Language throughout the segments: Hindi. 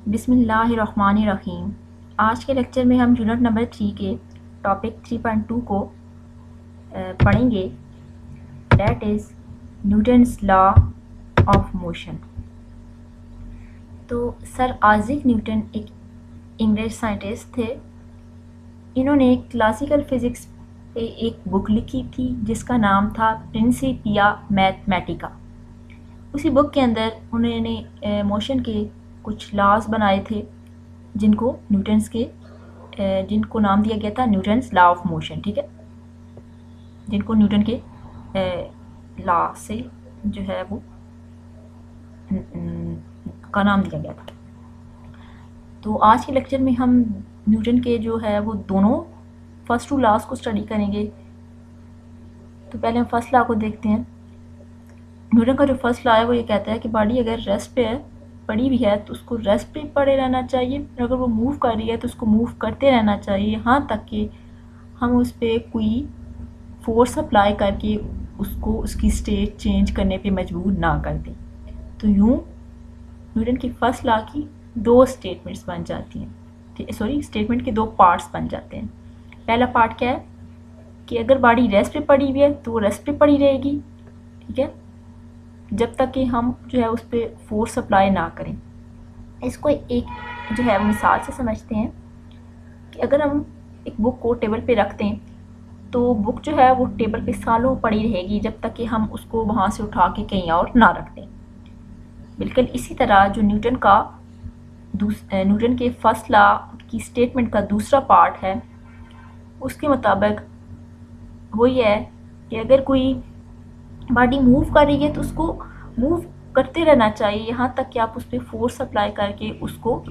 बिस्मिल्लाहिर्रहमानिर्रहीम। आज के लेक्चर में हम यूनिट नंबर 3 के टॉपिक 3.2 को पढ़ेंगे, that is Newton's law of motion. तो सर आइजैक न्यूटन एक इंग्लिश साइंटिस्ट थे। इन्होंने क्लासिकल फ़िज़िक्स पे एक बुक लिखी थी जिसका नाम था प्रिंसिपिया मैथमेटिका। उसी बुक के अंदर उन्होंने मोशन के कुछ लॉज बनाए थे जिनको नाम दिया गया था न्यूटन्स लॉ ऑफ मोशन। ठीक है, जिनको न्यूटन के लॉ से जो है वो का नाम दिया गया था। तो आज के लेक्चर में हम न्यूटन के जो है वो दोनों फर्स्ट टू लॉज को स्टडी करेंगे। तो पहले हम फर्स्ट लॉ को देखते हैं। न्यूटन का जो फर्स्ट लॉ है वो ये कहता है कि बॉडी अगर रेस्ट पे है, पड़ी भी है, तो उसको रेस्ट पे पड़े रहना चाहिए। अगर वो मूव कर रही है तो उसको मूव करते रहना चाहिए, यहाँ तक कि हम उस पर कोई फोर्स अप्लाई करके उसको उसकी स्टेट चेंज करने पे मजबूर ना कर दें। तो यूँ न्यूटन की फर्स्ट लॉ की दो स्टेटमेंट्स बन जाती हैं, स्टेटमेंट के दो पार्ट्स बन जाते हैं। पहला पार्ट क्या है कि अगर बॉडी रेस्ट पे पड़ी हुई है तो वो रेस्ट पे पड़ी रहेगी, ठीक है, जब तक कि हम जो है उस पर फोर्स अप्लाई ना करें। इसको एक जो है वो मिसाल से समझते हैं कि अगर हम एक बुक को टेबल पे रख दें तो बुक जो है वो टेबल पे सालों पड़ी रहेगी जब तक कि हम उसको वहाँ से उठा के कहीं और ना रख दें। बिल्कुल इसी तरह जो न्यूटन के फर्स्ट लॉ की स्टेटमेंट का दूसरा पार्ट है, उसके मुताबिक वो ये है कि अगर कोई बॉडी मूव कर रही है तो उसको मूव करते रहना चाहिए, यहाँ तक कि आप उस पर फोर्स अप्लाई करके उसको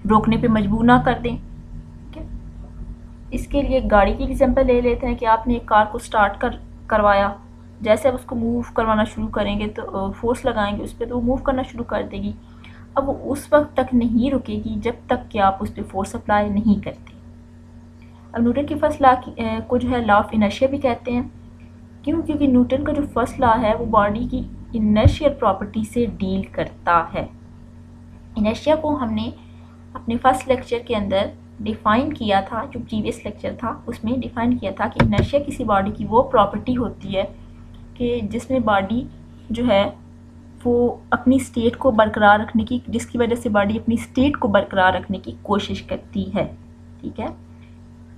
रोकने पे मजबूर ना कर दें। ठीक है, इसके लिए गाड़ी की एग्जांपल ले लेते हैं कि आपने एक कार को स्टार्ट करवाया। जैसे आप उसको मूव करवाना शुरू करेंगे तो फोर्स लगाएंगे उस पर, तो वो मूव करना शुरू कर देगी। अब वो उस वक्त तक नहीं रुकेगी जब तक कि आप उस पर फोर्स अप्लाई नहीं करते। अब न्यूटन के फर्स्ट लॉ को जो है लॉ ऑफ इनर्शिया भी कहते हैं। क्यों? क्योंकि न्यूटन का जो फर्स्ट लॉ है वो बॉडी की इनर्शियल प्रॉपर्टी से डील करता है। इनर्शिया को हमने अपने फर्स्ट लेक्चर के अंदर डिफ़ाइन किया था, जो प्रीवियस लेक्चर था उसमें डिफ़ाइन किया था कि इनर्शिया किसी बॉडी की वो प्रॉपर्टी होती है कि जिसमें बॉडी जो है वो अपनी स्टेट को बरकरार रखने की, जिसकी वजह से बॉडी अपनी स्टेट को बरकरार रखने की कोशिश करती है, ठीक है,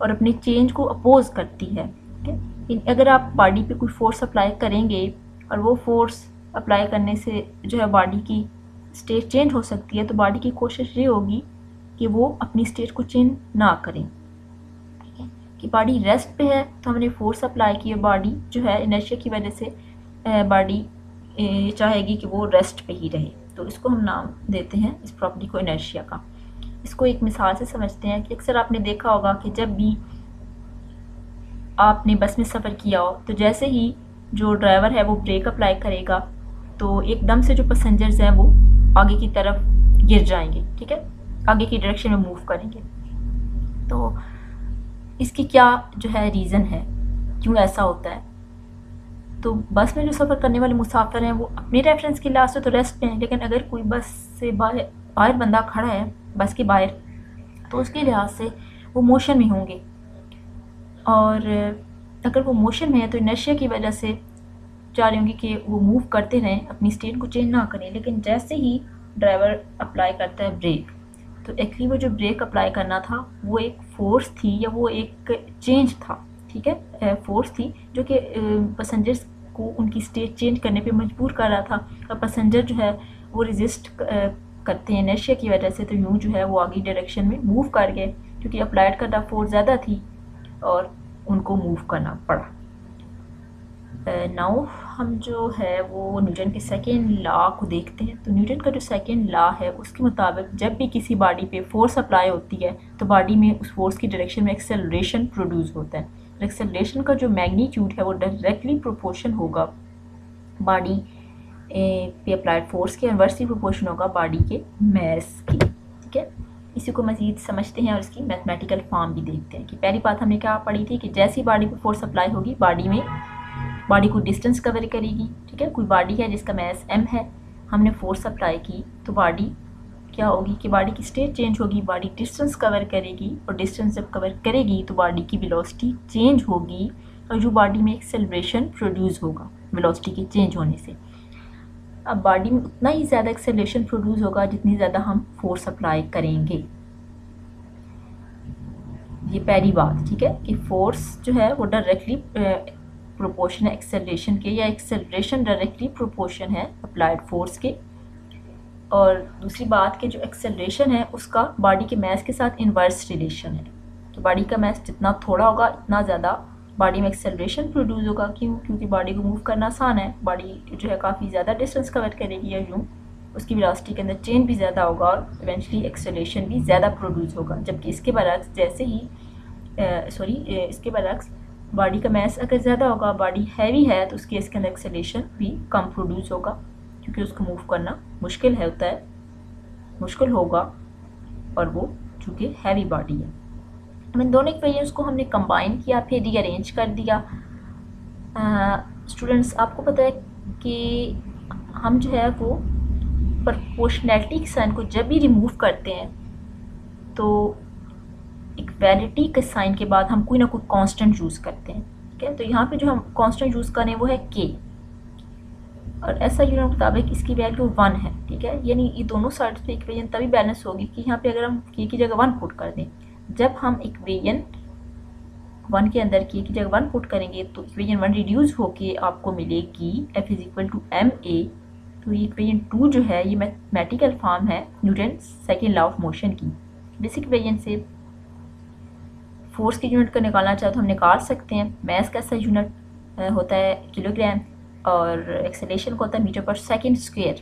और अपने चेंज को अपोज करती है। ठीक है, अगर आप बॉडी पे कोई फोर्स अप्लाई करेंगे और वो फोर्स अप्लाई करने से जो है बॉडी की स्टेट चेंज हो सकती है, तो बॉडी की कोशिश ये होगी कि वो अपनी स्टेट को चेंज ना करें। ठीक है, कि बॉडी रेस्ट पे है तो हमने फोर्स अप्लाई किया, बॉडी जो है इनर्शिया की वजह से बॉडी चाहेगी कि वो रेस्ट पे ही रहे, तो इसको हम नाम देते हैं इस प्रॉपर्टी को इनर्शिया का। इसको एक मिसाल से समझते हैं कि अक्सर आपने देखा होगा कि जब भी आपने बस में सफ़र किया हो तो जैसे ही जो ड्राइवर है वो ब्रेक अप्लाई करेगा तो एकदम से जो पैसेंजर्स हैं वो आगे की तरफ गिर जाएंगे, ठीक है, आगे की डायरेक्शन में मूव करेंगे। तो इसकी क्या जो है रीज़न है, क्यों ऐसा होता है? तो बस में जो सफ़र करने वाले मुसाफिर हैं वो अपने रेफरेंस के लिहाज से तो रेस्ट पे हैं, लेकिन अगर कोई बस से बाहर बंदा खड़ा है बस के बाहर, तो उसके लिहाज से वो मोशन में होंगे, और अगर वो मोशन में है तो इनर्शिया की वजह से चाह रही होंगी कि वो मूव करते रहें, अपनी स्टेट को चेंज ना करें। लेकिन जैसे ही ड्राइवर अप्लाई करता है ब्रेक, तो एक्चुअली वो जो ब्रेक अप्लाई करना था वो एक फोर्स थी या वो एक चेंज था, ठीक है, फोर्स थी जो कि पैसेंजर्स को उनकी स्टेट चेंज करने पे मजबूर कर रहा था, और पैसेंजर जो है वो रेजिस्ट करते हैं इनर्शिया की वजह से, तो यूँ जो है वो आगे डायरेक्शन में मूव कर गए क्योंकि अप्लाइड करना फोर्स ज़्यादा थी और उनको मूव करना पड़ा। नाउ हम जो है वो न्यूटन के सेकेंड लॉ को देखते हैं। तो न्यूटन का जो सेकेंड लॉ है उसके मुताबिक जब भी किसी बॉडी पे फोर्स अप्लाई होती है तो बॉडी में उस फोर्स की डायरेक्शन में एक्सेलरेशन प्रोड्यूस होता है। एक्सेलरेशन का जो मैग्नीट्यूड है वो डायरेक्टली प्रोपोर्शन होगा बॉडी पे अप्लाइड फोर्स के, इनवर्सली प्रोपोर्शन होगा बॉडी के मास की। ठीक है, इसी को मज़ीद समझते हैं और इसकी मैथमेटिकल फॉर्म भी देखते हैं। कि पहली बात हमने क्या पढ़ी थी कि जैसी बॉडी पे फोर्स अप्लाई होगी बॉडी को डिस्टेंस कवर करेगी। ठीक है, कोई बॉडी है जिसका मास m है, हमने फोर्स अप्लाई की तो बॉडी क्या होगी कि बॉडी की स्टेट चेंज होगी, बॉडी डिस्टेंस कवर करेगी, और डिस्टेंस जब कवर करेगी तो बॉडी की वेलोसिटी चेंज होगी, और जो बॉडी में एक्सेलरेशन प्रोड्यूस होगा वेलोसिटी के चेंज होने से। अब बॉडी में उतना ही ज़्यादा एक्सेलरेशन प्रोड्यूस होगा जितनी ज़्यादा हम फोर्स अप्लाई करेंगे। ये पहली बात, ठीक है, कि फोर्स जो है वो डायरेक्टली प्रोपोर्शन है एक्सेलरेशन के, या एक्सेलरेशन डायरेक्टली प्रोपोर्शन है अप्लाइड फोर्स के। और दूसरी बात कि जो एक्सेलरेशन है उसका बॉडी के मास के साथ इन्वर्स रिलेशन है। तो बॉडी का मास जितना थोड़ा होगा इतना ज़्यादा बॉडी में एक्सेलरेशन प्रोड्यूस होगा। क्यों? क्योंकि बॉडी को मूव करना आसान है, बॉडी जो है काफ़ी ज़्यादा डिस्टेंस कवर करेगी, या यूँ उसकी वेलोसिटी के अंदर चेंज भी ज़्यादा होगा और इवेंचुअली एक्सेलरेशन भी ज़्यादा प्रोड्यूस होगा। जबकि इसके बरक्स जैसे ही इसके बरक्स बॉडी का मास अगर ज़्यादा होगा, बॉडी हैवी है, तो उसके इसके अंदर एक्सेलरेशन भी कम प्रोड्यूस होगा, क्योंकि उसको मूव करना मुश्किल होगा, और वो चूँकि हैवी बॉडी है। इन दोनों इक्वेशंस को हमने कंबाइन किया, फिर रीअरेंज कर दिया। स्टूडेंट्स, आपको पता है कि हम जो है वो प्रोपोर्शनैलिटी के साइन को जब भी रिमूव करते हैं तो इक्वालिटी के साइन के बाद हम कोई ना कोई कांस्टेंट यूज़ करते हैं, ठीक है। तो यहाँ पे जो हम कांस्टेंट यूज़ करें वो है के, और ऐसा यूनिट मुताबिक इसकी वैल्यू 1 है, ठीक है। यानी ये दोनों साइड्स पे इक्वेशन तभी बैलेंस होगी कि यहाँ पे अगर हम के की जगह 1 पुट कर दें। जब हम इक्वेशन 1 के अंदर के की जगह 1 पुट करेंगे तो इक्वेशन 1 रिड्यूस होके आपको मिलेगी F is equal to ma। तो ये इक्वेशन 2 जो है ये मैथमेटिकल फॉर्म है Newton second law of motion की। बेसिक इक्वेशन से फोर्स की यूनिट को निकालना चाहे तो हम निकाल सकते हैं। मास का ऐसा यूनिट होता है किलोग्राम, और एक्सेलरेशन को होता है मीटर पर सेकंड स्क्वायर,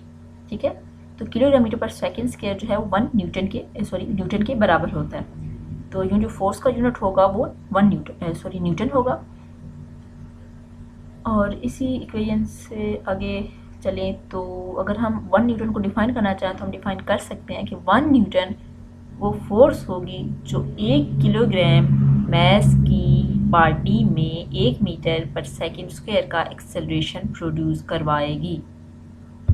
ठीक है। तो किलोग्राम मीटर पर सेकंड स्क्वायर जो है वो 1 न्यूटन के बराबर होता है। तो यूँ जो फोर्स का यूनिट होगा वो 1 न्यूटन होगा। और इसी इक्वेशन से आगे चलें तो अगर हम 1 न्यूटन को डिफाइन करना चाहें तो हम डिफाइन कर सकते हैं कि 1 न्यूटन वो फोर्स होगी जो 1 किलोग्राम मास की बॉडी में 1 मीटर पर सेकंड स्क्वायर का एक्सेलरेशन प्रोड्यूस करवाएगी।